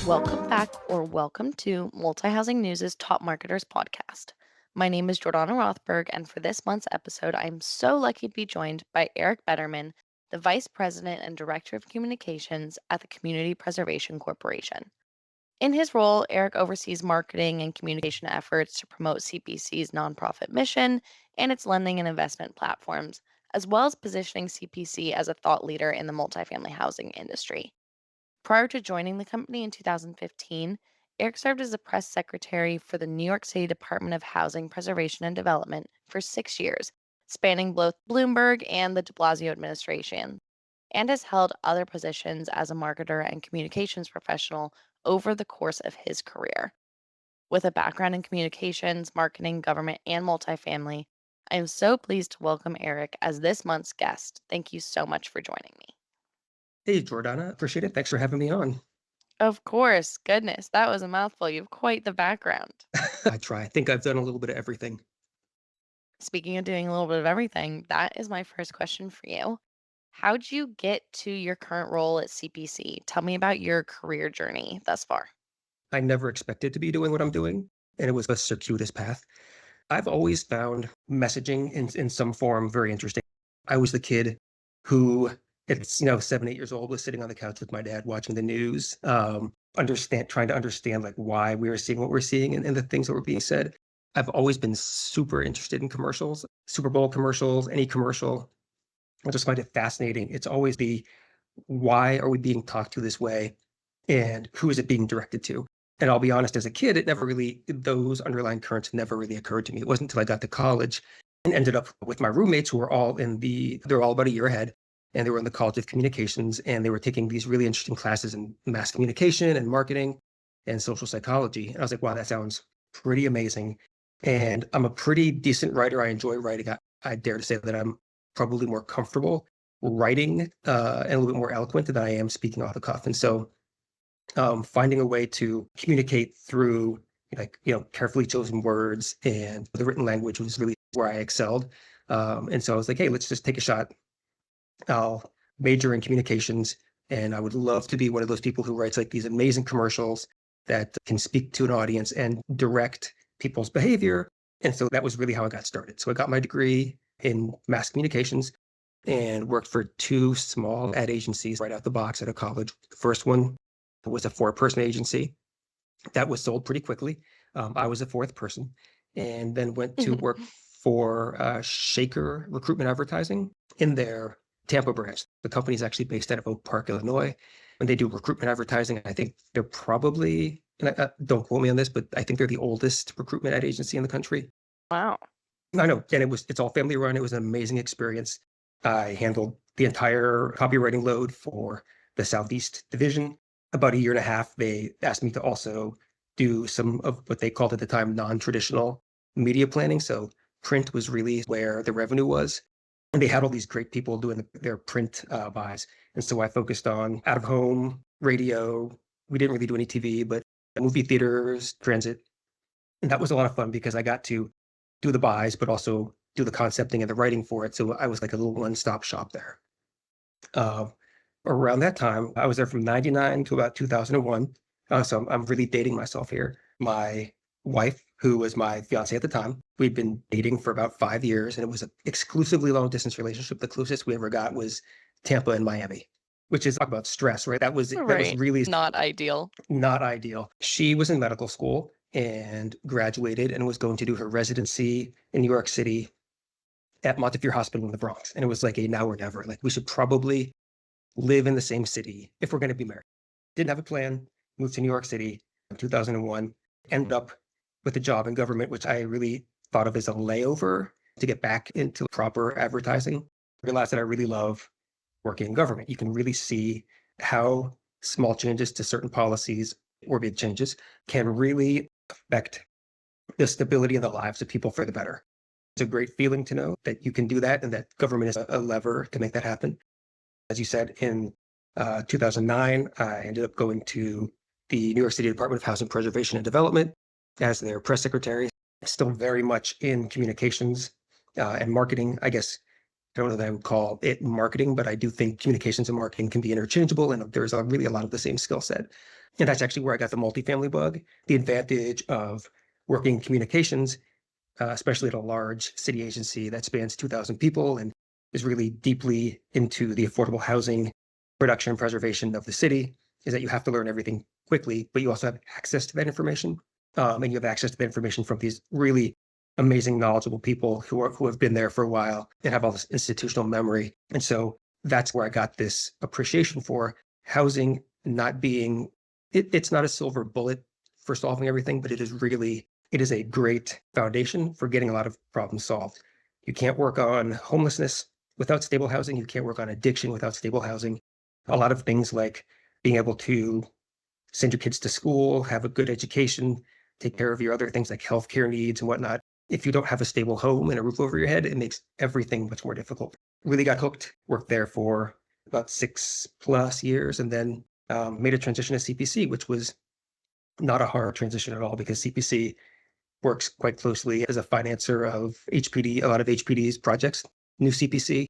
Welcome back or welcome to Multi-Housing News' Top Marketers podcast. My name is Jordana Rothberg, and for this month's episode, I'm so lucky to be joined by Eric Bederman, the Vice President and Director of Communications at the Community Preservation Corporation. In his role, Eric oversees marketing and communication efforts to promote CPC's nonprofit mission and its lending and investment platforms, as well as positioning CPC as a thought leader in the multifamily housing industry. Prior to joining the company in 2015, Eric served as the press secretary for the New York City Department of Housing Preservation and Development for 6 years, spanning both Bloomberg and the de Blasio administration, and has held other positions as a marketer and communications professional over the course of his career. With a background in communications, marketing, government, and multifamily, I am so pleased to welcome Eric as this month's guest. Thank you so much for joining me. Hey, Jordana. Appreciate it. Thanks for having me on. Of course. Goodness, that was a mouthful. You have quite the background. I try. I think I've done a little bit of everything. Speaking of doing a little bit of everything, that is my first question for you. How'd you get to your current role at CPC? Tell me about your career journey thus far. I never expected to be doing what I'm doing, and it was a circuitous path. I've always found messaging in some form very interesting. I was the kid who, at 7, 8 years old, was sitting on the couch with my dad watching the news, trying to understand like why we were seeing what we're seeing and the things that were being said. I've always been super interested in commercials, Super Bowl commercials, any commercial. I just find it fascinating. It's always the why are we being talked to this way and who is it being directed to? And I'll be honest, as a kid, those underlying currents never really occurred to me. It wasn't until I got to college and ended up with my roommates who were they're all about a year ahead, and they were in the College of Communications, and they were taking these really interesting classes in mass communication and marketing and social psychology. And I was like, wow, that sounds pretty amazing. And I'm a pretty decent writer. I enjoy writing. I dare to say that I'm probably more comfortable writing and a little bit more eloquent than I am speaking off the cuff. And so finding a way to communicate through carefully chosen words and the written language was really where I excelled. And so I was like, hey, let's just take a shot. I'll major in communications, and I would love to be one of those people who writes like these amazing commercials that can speak to an audience and direct people's behavior. And so that was really how I got started. So I got my degree in mass communications and worked for 2 small ad agencies right out the box out of college. The first one was a 4-person agency that was sold pretty quickly. I was a 4th person, and then went to work for Shaker Recruitment Advertising in their Tampa branch. The company is actually based out of Oak Park, Illinois. When they do recruitment advertising, I think they're probably, and don't quote me on this, but I think they're the oldest recruitment ad agency in the country. Wow. I know, and it's all family run. It was an amazing experience. I handled the entire copywriting load for the Southeast division. About a year and a half, they asked me to also do some of what they called at the time non-traditional media planning. So print was really where the revenue was. And they had all these great people doing their print buys. And so I focused on out-of-home, radio. We didn't really do any TV, but movie theaters, transit. And that was a lot of fun because I got to do the buys, but also do the concepting and the writing for it. So I was like a little one-stop shop there. Around that time, I was there from 99 to about 2001. So I'm really dating myself here. My wife, who was my fiance at the time, we'd been dating for about 5 years, and it was an exclusively long distance relationship. The closest we ever got was Tampa and Miami, which is talk about stress, right? That was Right. really Not ideal. not ideal. She was in medical school and graduated and was going to do her residency in New York City at Montefiore Hospital in the Bronx. And it was like a now or never. Like, we should probably live in the same city if we're going to be married. Didn't have a plan. Moved to New York City in 2001. Ended up with a job in government, which I really thought of as a layover to get back into proper advertising. Realized that I really love working in government. You can really see how small changes to certain policies or big changes can really affect the stability of the lives of people for the better. It's a great feeling to know that you can do that and that government is a lever to make that happen. As you said, in 2009, I ended up going to the New York City Department of Housing Preservation and Development as their press secretary. Still very much in communications and marketing. I guess I don't know that I would call it marketing, but I do think communications and marketing can be interchangeable, and there's really a lot of the same skill set. And that's actually where I got the multifamily bug. The advantage of working in communications, especially at a large city agency that spans 2,000 people and is really deeply into the affordable housing production and preservation of the city, is that you have to learn everything quickly, but you also have access to that information. And you have access to the information from these really amazing, knowledgeable people who have been there for a while and have all this institutional memory. And so that's where I got this appreciation for housing not being, it's not a silver bullet for solving everything, but it is a great foundation for getting a lot of problems solved. You can't work on homelessness without stable housing. You can't work on addiction without stable housing. A lot of things like being able to send your kids to school, have a good education, take care of your other things like healthcare needs and whatnot. If you don't have a stable home and a roof over your head, it makes everything much more difficult. Really got hooked, worked there for about 6+ years, and then made a transition to CPC, which was not a hard transition at all because CPC works quite closely as a financer of HPD, a lot of HPD's projects. Knew CPC,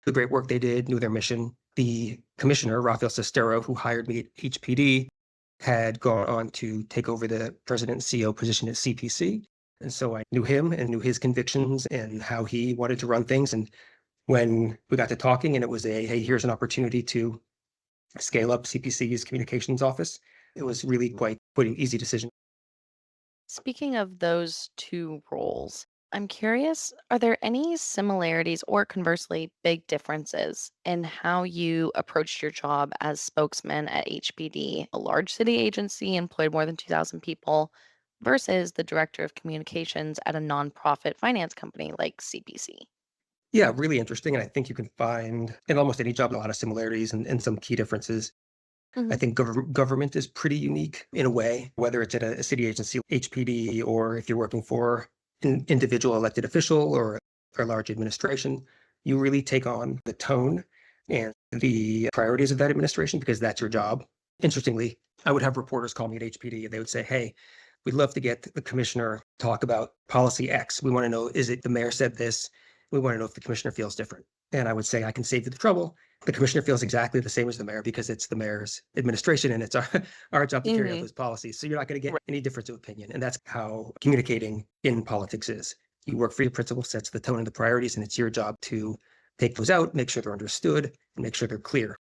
the great work they did, knew their mission. The commissioner, Rafael Sestero, who hired me at HPD, had gone on to take over the president and CEO position at CPC. And so I knew him and knew his convictions and how he wanted to run things. And when we got to talking and it was hey, here's an opportunity to scale up CPC's communications office, it was really quite an easy decision. Speaking of those two roles, I'm curious, are there any similarities or conversely big differences in how you approached your job as spokesman at HPD, a large city agency employed more than 2,000 people, versus the director of communications at a nonprofit finance company like CPC? Yeah, really interesting. And I think you can find in almost any job a lot of similarities and some key differences. I Hmm. think government is pretty unique in a way, whether it's at a city agency, HPD, or if you're working for an individual elected official or a large administration, you really take on the tone and the priorities of that administration because that's your job. Interestingly, I would have reporters call me at HPD and they would say, hey, we'd love to get the commissioner talk about policy X. We want to know, is it the mayor said this? We want to know if the commissioner feels different. And I would say, I can save you the trouble. The commissioner feels exactly the same as the mayor because it's the mayor's administration and it's our job to carry out Hmm. those policies. So you're not going to get Right. any difference of opinion. And that's how communicating in politics is. You work for your principal, sets the tone and the priorities, and it's your job to take those out, make sure they're understood, and make sure they're clear.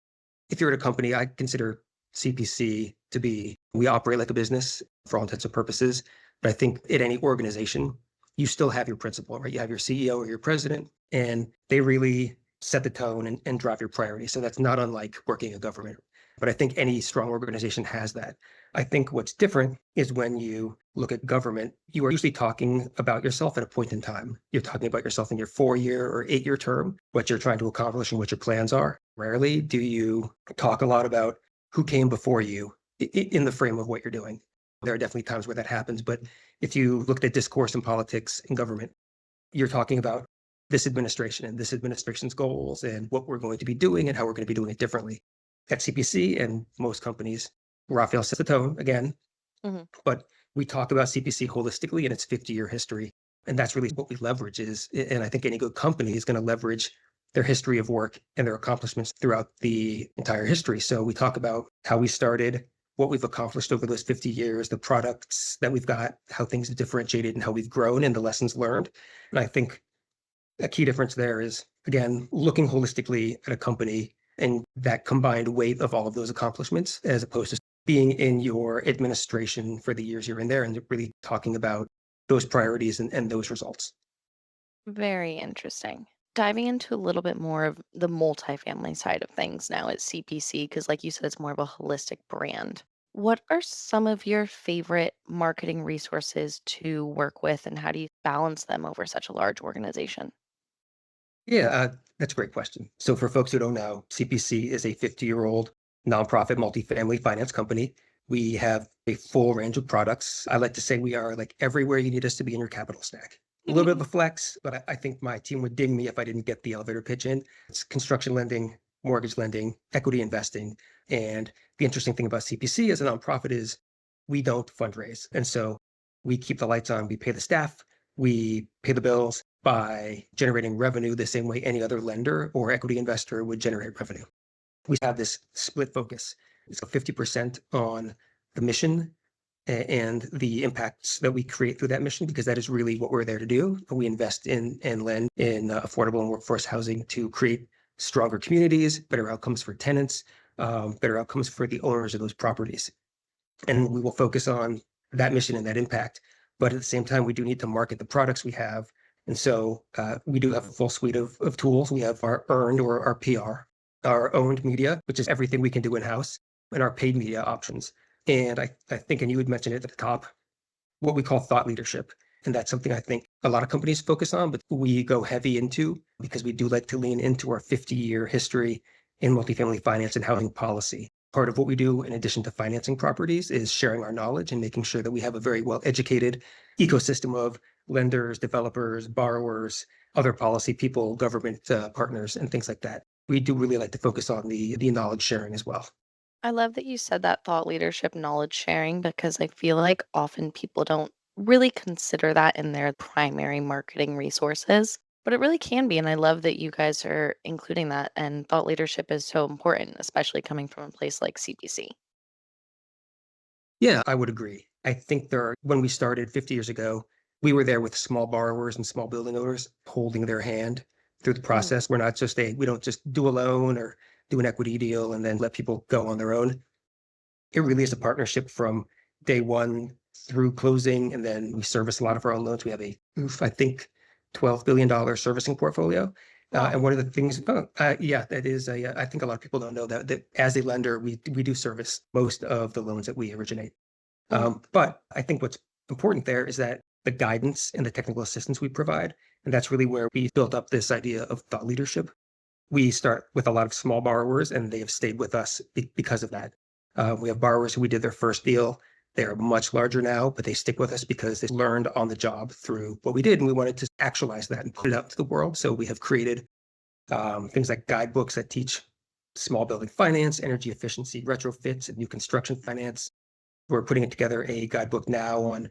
If you're at a company, I consider CPC to be, we operate like a business for all intents and purposes. But I think at any organization, you still have your principal, right? You have your CEO or your president, and they really set the tone and drive your priorities. So that's not unlike working in government. But I think any strong organization has that. I think what's different is when you look at government, you are usually talking about yourself at a point in time. You're talking about yourself in your 4-year or 8-year term, what you're trying to accomplish and what your plans are. Rarely do you talk a lot about who came before you in the frame of what you're doing. There are definitely times where that happens, but if you looked at discourse in politics and government, you're talking about this administration and this administration's goals and what we're going to be doing and how we're going to be doing it differently. At CPC and most companies, Raphael sets the tone again, Hmm. but we talk about CPC holistically and its 50-year history. And that's really what we leverage is, and I think any good company is going to leverage their history of work and their accomplishments throughout the entire history. So we talk about how we started, what we've accomplished over those 50 years, the products that we've got, how things have differentiated and how we've grown and the lessons learned. And I think a key difference there is, again, looking holistically at a company and that combined weight of all of those accomplishments, as opposed to being in your administration for the years you're in there and really talking about those priorities and those results. Very interesting. Diving into a little bit more of the multifamily side of things now at CPC, because like you said, it's more of a holistic brand. What are some of your favorite marketing resources to work with, and how do you balance them over such a large organization? Yeah, that's a great question. So for folks who don't know, CPC is a 50-year-old nonprofit multifamily finance company. We have a full range of products. I like to say we are like everywhere you need us to be in your capital stack. A little bit of a flex, but I think my team would ding me if I didn't get the elevator pitch in. It's construction lending, mortgage lending, equity investing. And the interesting thing about CPC as a nonprofit is we don't fundraise. And so we keep the lights on, we pay the staff, we pay the bills, by generating revenue the same way any other lender or equity investor would generate revenue. We have this split focus. So 50% on the mission and the impacts that we create through that mission, because that is really what we're there to do. We invest in and lend in affordable and workforce housing to create stronger communities, better outcomes for tenants, better outcomes for the owners of those properties. And we will focus on that mission and that impact. But at the same time, we do need to market the products we have. And so we do have a full suite of tools. We have our earned or our PR, our owned media, which is everything we can do in-house, and our paid media options. And I think, and you had mentioned it at the top, what we call thought leadership. And that's something I think a lot of companies focus on, but we go heavy into because we do like to lean into our 50-year history in multifamily finance and housing policy. Part of what we do, in addition to financing properties, is sharing our knowledge and making sure that we have a very well-educated ecosystem of lenders, developers, borrowers, other policy people, government partners, and things like that. We do really like to focus on the knowledge sharing as well. I love that you said that thought leadership knowledge sharing because I feel like often people don't really consider that in their primary marketing resources, but it really can be. And I love that you guys are including that. And thought leadership is so important, especially coming from a place like CPC. Yeah, I would agree. I think when we started 50 years ago, we were there with small borrowers and small building owners holding their hand through the Mm. process. We don't just do a loan or do an equity deal and then let people go on their own. It really is a partnership from day one through closing. And then we service a lot of our own loans. We have I think, $12 billion servicing portfolio. Wow. And one of the things, yeah, that is, I think a lot of people don't know that as a lender, we do service most of the loans that we originate. Mhm. But I think what's important there is that the guidance and the technical assistance we provide, and that's really where we built up this idea of thought leadership. We start with a lot of small borrowers, and they have stayed with us because of that. We have borrowers who we did their first deal. They're much larger now, but they stick with us because they learned on the job through what we did, and we wanted to actualize that and put it out to the world. So we have created things like guidebooks that teach small building finance, energy efficiency, retrofits, and new construction finance. We're putting together a guidebook now on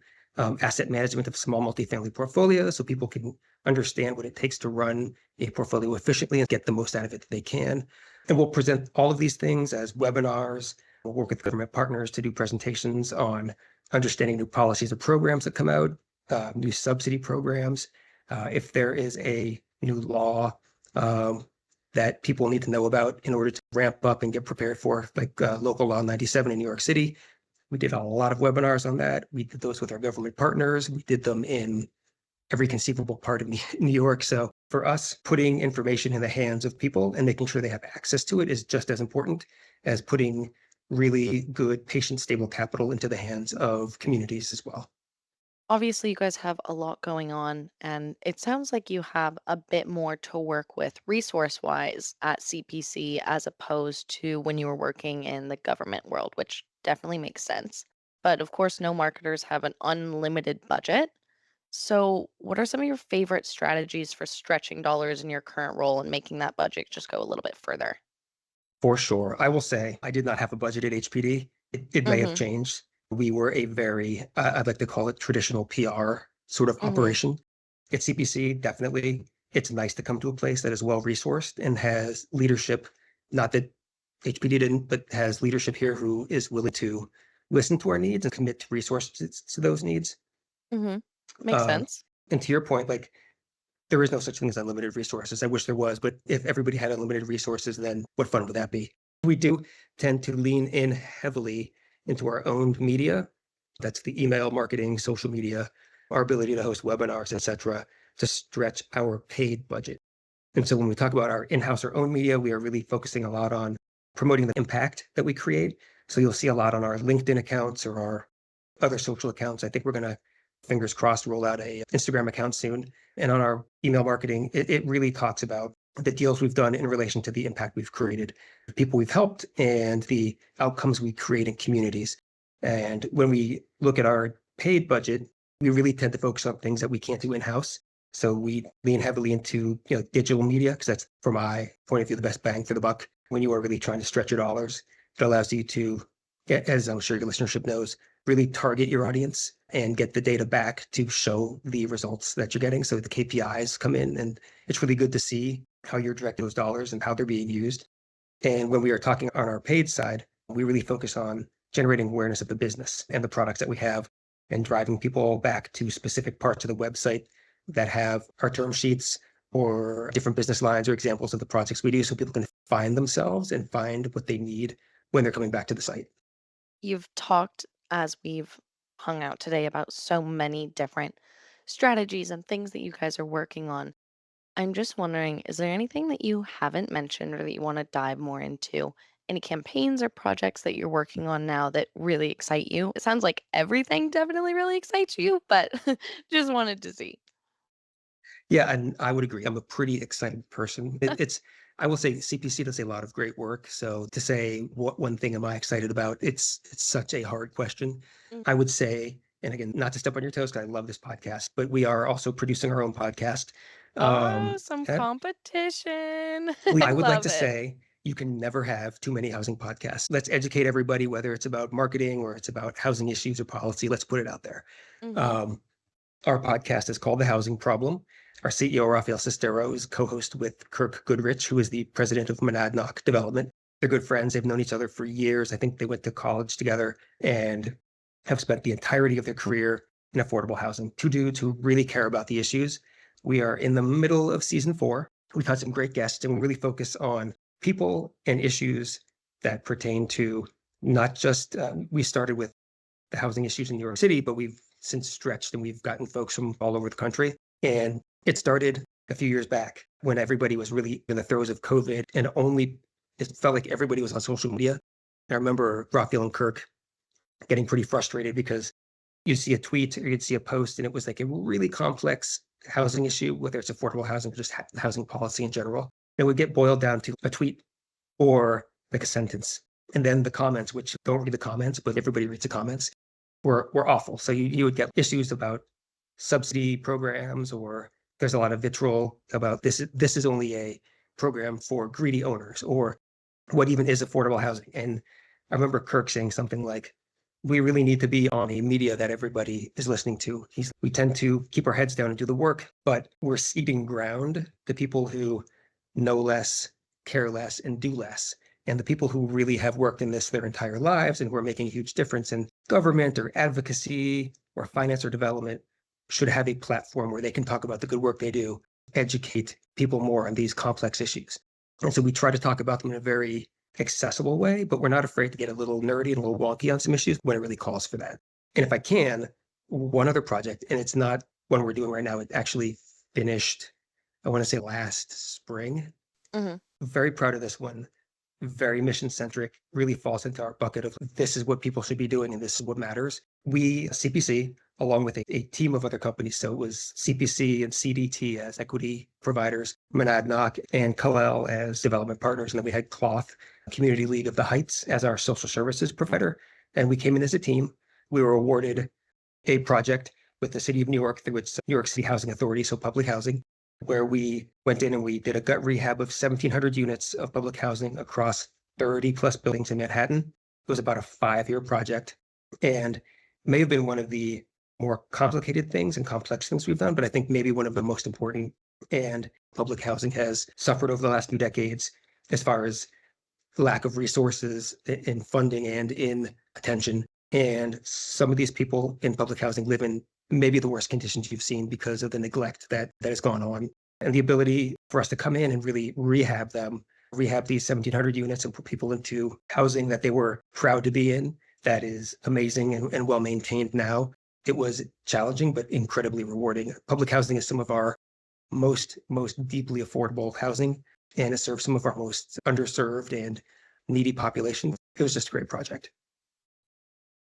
asset management of small multifamily portfolios so people can understand what it takes to run a portfolio efficiently and get the most out of it that they can. And we'll present all of these things as webinars. We'll work with government partners to do presentations on understanding new policies or programs that come out, new subsidy programs. If there is a new law that people need to know about in order to ramp up and get prepared for, like Local Law 97 in New York City, we did a lot of webinars on that. We did those with our government partners. We did them in every conceivable part of New York. So for us, putting information in the hands of people and making sure they have access to it is just as important as putting really good, patient, stable capital into the hands of communities as well. Obviously, you guys have a lot going on, and it sounds like you have a bit more to work with resource wise at CPC as opposed to when you were working in the government world, which definitely makes sense. But of course, no marketers have an unlimited budget. So, what are some of your favorite strategies for stretching dollars in your current role and making that budget just go a little bit further? For sure. I will say I did not have a budget at HPD. It may have Mm-hmm. changed. We were a very, I'd like to call it traditional PR sort of Mm-hmm. operation. At CPC, definitely, it's nice to come to a place that is well resourced and has leadership. Not that HPD didn't, but has leadership here who is willing to listen to our needs and commit to resources to those needs. Mm-hmm. Makes Um, sense. and to your point, like there is no such thing as unlimited resources. I wish there was, but if everybody had unlimited resources, then what fun would that be? We do tend to lean in heavily into our own media. That's the email marketing, social media, our ability to host webinars, etc., to stretch our paid budget. And so when we talk about our in-house or own media, we are really focusing a lot on promoting the impact that we create. So you'll see a lot on our LinkedIn accounts or our other social accounts. I think we're going to, fingers crossed, roll out a Instagram account soon. And on our email marketing, it really talks about the deals we've done in relation to the impact we've created, the people we've helped, and the outcomes we create in communities. And when we look at our paid budget, we really tend to focus on things that we can't do in-house. So we lean heavily into digital media because that's, from my point of view, the best bang for the buck when you are really trying to stretch your dollars. It allows you to, as I'm sure your listenership knows, really target your audience and get the data back to show the results that you're getting. So the KPIs come in, and it's really good to see how you're directing those dollars and how they're being used. And when we are talking on our paid side, we really focus on generating awareness of the business and the products that we have and driving people back to specific parts of the website that have our term sheets or different business lines or examples of the projects we do so people can find themselves and find what they need when they're coming back to the site. You've talked as we've hung out today about so many different strategies and things that you guys are working on. I'm just wondering, is there anything that you haven't mentioned or that you want to dive more into? Any campaigns or projects that you're working on now that really excite you? It sounds like everything definitely really excites you, but just wanted to see. Yeah, and I would agree. I'm a pretty excited person. I will say CPC does a lot of great work. So to say what one thing am I excited about, it's such a hard question. Mm. I would say, and again, not to step on your toes, because I love this podcast, but we are also producing our own podcast. Oh, some And competition. I I would like love to it. say you can never have too many housing podcasts. Let's educate everybody, whether it's about marketing or it's about housing issues or policy. Let's put it out there. Hmm. Um, our podcast is called The Housing Problem. Our CEO, Rafael Sestero, is co-host with Kirk Goodrich, who is the president of Monadnock Development. They're good friends. They've known each other for years. I think they went to college together and have spent the entirety of their career in affordable housing. Two dudes who really care about the issues. We are in the middle of season 4. We've had some great guests, and we really focus on people and issues that pertain to not just, we started with the housing issues in New York City, but we've since stretched and we've gotten folks from all over the country. And it started a few years back when everybody was really in the throes of COVID and it felt like everybody was on social media. And I remember Raphael and Kirk getting pretty frustrated because you'd see a tweet or you'd see a post and it was like a really complex housing issue, whether it's affordable housing or just housing policy in general. It would get boiled down to a tweet or like a sentence. And then the comments, which don't read the comments, but everybody reads the comments, were awful. So you would get issues about subsidy programs, or there's a lot of vitriol about this is only a program for greedy owners, or what even is affordable housing. And I remember Kirk saying something like, we really need to be on a media that everybody is listening to. We tend to keep our heads down and do the work, but we're ceding ground to people who know less, care less, and do less. And the people who really have worked in this their entire lives and who are making a huge difference in government or advocacy or finance or development should have a platform where they can talk about the good work they do, educate people more on these complex issues. And so we try to talk about them in a very accessible way, but we're not afraid to get a little nerdy and a little wonky on some issues when it really calls for that. And if I can, one other project, and it's not one we're doing right now, it actually finished, I want to say last spring. Hmm. Very proud of this one. Very mission centric, really falls into our bucket of this is what people should be doing and this is what matters. We, CPC, along with a team of other companies, so it was CPC and CDT as equity providers, Monadnock and Kalel as development partners, and then we had Cloth, Community League of the Heights, as our social services provider. And we came in as a team. We were awarded a project with the city of New York through its New York City Housing Authority, so public housing, where we went in and we did a gut rehab of 1,700 units of public housing across 30 plus buildings in Manhattan. It was about a 5-year project and may have been one of the more complicated things and complex things we've done, but I think maybe one of the most important. And public housing has suffered over the last few decades as far as lack of resources in funding and in attention. And some of these people in public housing live in maybe the worst conditions you've seen because of the neglect that has gone on. And the ability for us to come in and really rehab them, rehab these 1,700 units and put people into housing that they were proud to be in, that is amazing and well maintained now. It was challenging, but incredibly rewarding. Public housing is some of our most deeply affordable housing, and it serves some of our most underserved and needy population. It was just a great project.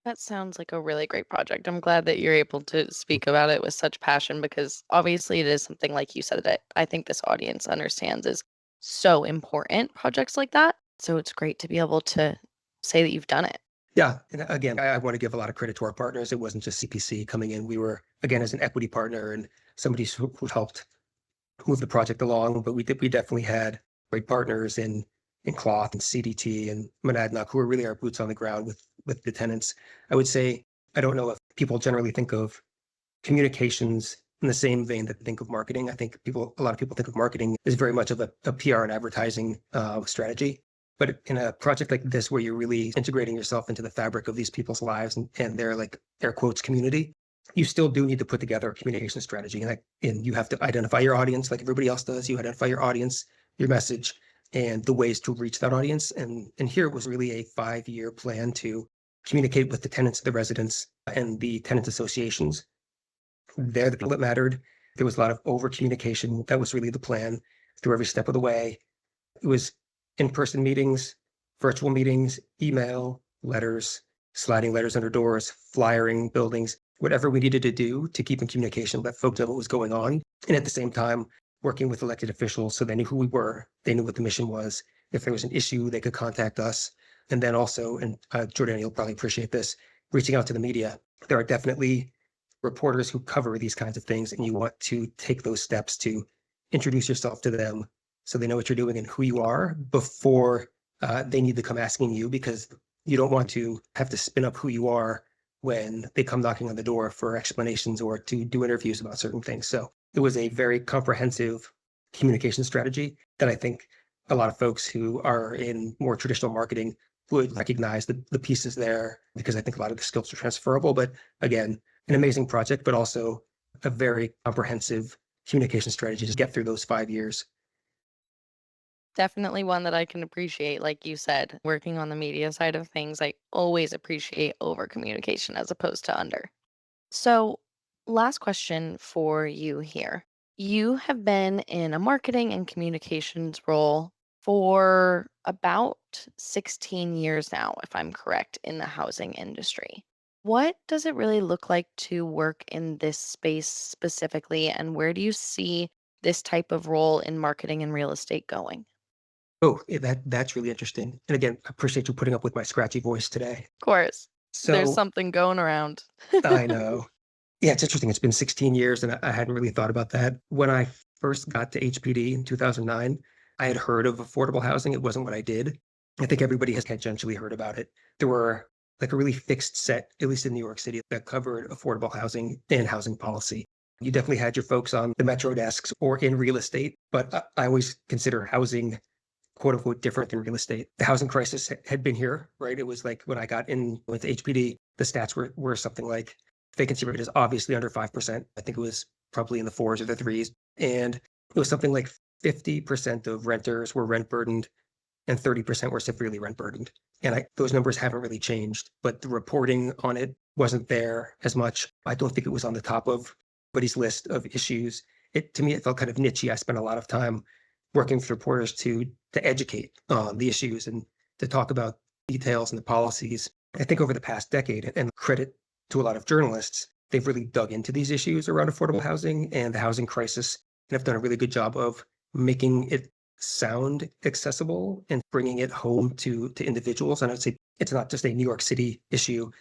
That sounds like a really great project. I'm glad that you're able to speak about it with such passion because obviously it is something like you said that I think this audience understands is so important, projects like that. So it's great to be able to say that you've done it. Yeah. And again, I want to give a lot of credit to our partners. It wasn't just CPC coming in. We were, again, as an equity partner and somebody who helped move the project along. But we definitely had great partners in Cloth and CDT and Monadnock, who are really our boots on the ground with the tenants. I would say I don't know if people generally think of communications in the same vein that they think of marketing. I think a lot of people think of marketing as very much of a PR and advertising strategy. But in a project like this, where you're really integrating yourself into the fabric of these people's lives and their like air quotes community, you still do need to put together a communication strategy. And you have to identify your audience like everybody else does. You identify your audience, your message, and the ways to reach that audience. And here was really a 5-year plan to communicate with the tenants, the residents, and the tenants associations. They're the people that mattered. There was a lot of over communication. That was really the plan through every step of the way. It was in-person meetings, virtual meetings, email, letters, sliding letters under doors, flyering buildings, whatever we needed to do to keep in communication, let folks know what was going on. And at the same time, working with elected officials so they knew who we were, they knew what the mission was. If there was an issue, they could contact us. And then also, and Jordana, you'll probably appreciate this, reaching out to the media. There are definitely reporters who cover these kinds of things, and you want to take those steps to introduce yourself to them so they know what you're doing and who you are before they need to come asking you, because you don't want to have to spin up who you are when they come knocking on the door for explanations or to do interviews about certain things. So it was a very comprehensive communication strategy that I think a lot of folks who are in more traditional marketing would recognize the pieces there, because I think a lot of the skills are transferable. But again, an amazing project, but also a very comprehensive communication strategy to get through those 5 years. Definitely one that I can appreciate. Like you said, working on the media side of things, I always appreciate over communication as opposed to under. So, last question for you here. You have been in a marketing and communications role for about 16 years now, if I'm correct, in the housing industry. What does it really look like to work in this space specifically, and where do you see this type of role in marketing and real estate going? Oh, that's really interesting. And again, I appreciate you putting up with my scratchy voice today. Of course, there's So something going around. I know. Yeah, it's interesting. It's been 16 years and I hadn't really thought about that. When I first got to HPD in 2009, I had heard of affordable housing. It wasn't what I did. I think everybody has tangentially heard about it. There were like a really fixed set, at least in New York City, that covered affordable housing and housing policy. You definitely had your folks on the metro desks or in real estate, but I always consider housing quote unquote different than real estate. The housing crisis had been here, right? It was like when I got in with HPD, the stats were something like vacancy rate is obviously under 5%. I think it was probably in the 4s or the 3s. And it was something like 50% of renters were rent burdened and 30% were severely rent burdened. And those numbers haven't really changed, but the reporting on it wasn't there as much. I don't think it was on the top of anybody's list of issues. To me, it felt kind of nichey. I spent a lot of time working with reporters to educate on the issues and to talk about details and the policies. I think over the past decade, and credit to a lot of journalists, they've really dug into these issues around affordable housing and the housing crisis, and have done a really good job of making it sound accessible and bringing it home to individuals. And I'd say it's not just a New York City issue.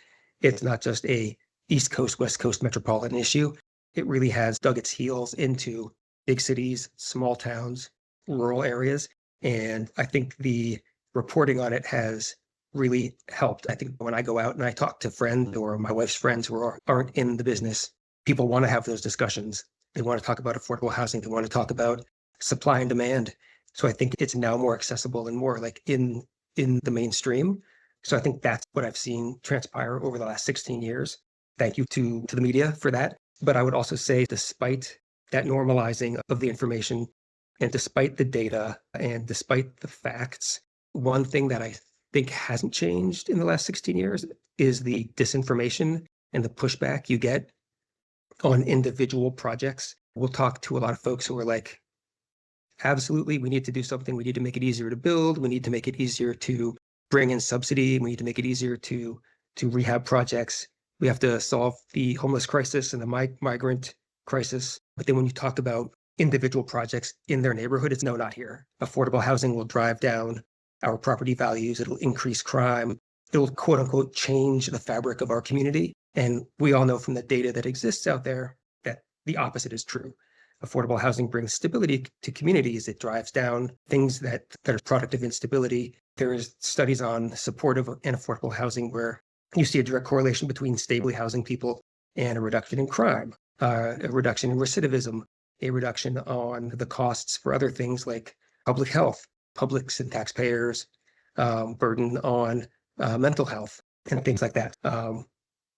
It's not just a East Coast, West Coast metropolitan issue. It really has dug its heels into big cities, small towns, rural areas. And I think the reporting on it has really helped. I think when I go out and I talk to friends or my wife's friends who aren't in the business, people want to have those discussions. They want to talk about affordable housing. They want to talk about supply and demand. So I think it's now more accessible and more like in the mainstream. So I think that's what I've seen transpire over the last 16 years. Thank you to the media for that. But I would also say, despite that normalizing of the information, and despite the data, and despite the facts, one thing that I think hasn't changed in the last 16 years is the disinformation and the pushback you get on individual projects. We'll talk to a lot of folks who are like, absolutely, we need to do something. We need to make it easier to build. We need to make it easier to bring in subsidy. We need to make it easier to rehab projects. We have to solve the homeless crisis and the migrant crisis. But then when you talk about individual projects in their neighborhood, it's no, not here. Affordable housing will drive down our property values. It'll increase crime. It'll quote unquote change the fabric of our community. And we all know from the data that exists out there that the opposite is true. Affordable housing brings stability to communities. It drives down things that are product of instability. There's studies on supportive and affordable housing where You see a direct correlation between stably housing people and a reduction in crime, a reduction in recidivism, a reduction on the costs for other things like public health, publics and taxpayers, burden on mental health, and things like that.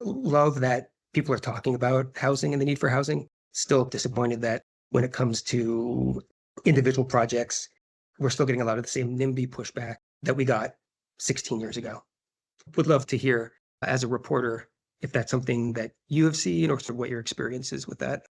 Love that people are talking about housing and the need for housing. Still disappointed that when it comes to individual projects, we're still getting a lot of the same NIMBY pushback that we got 16 years ago. Would love to hear, as a reporter, if that's something that you have seen or sort of what your experience is with that.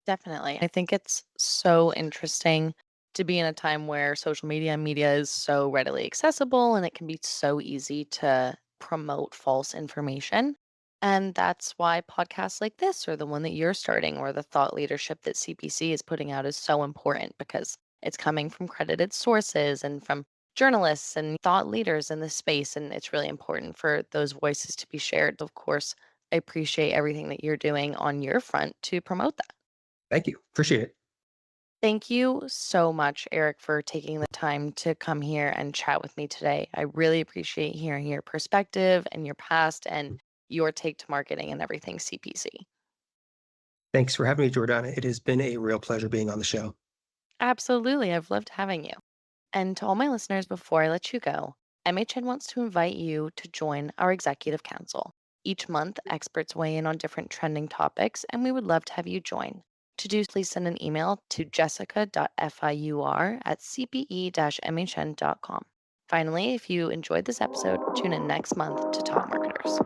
Definitely. I think it's so interesting to be in a time where social media and media is so readily accessible and it can be so easy to promote false information. And that's why podcasts like this or the one that you're starting or the thought leadership that CPC is putting out is so important because it's coming from credited sources and from journalists and thought leaders in this space. And it's really important for those voices to be shared. Of course, I appreciate everything that you're doing on your front to promote that. Thank you. Appreciate it. Thank you so much, Eric, for taking the time to come here and chat with me today. I really appreciate hearing your perspective and your past and your take to marketing and everything CPC. Thanks for having me, Jordana. It has been a real pleasure being on the show. Absolutely. I've loved having you. And to all my listeners, before I let you go, MHN wants to invite you to join our executive council. Each month, experts weigh in on different trending topics, and we would love to have you join. To do, please send an email to jessica.fiur@cpe-mhn.com. Finally, if you enjoyed this episode, tune in next month to Top Marketers.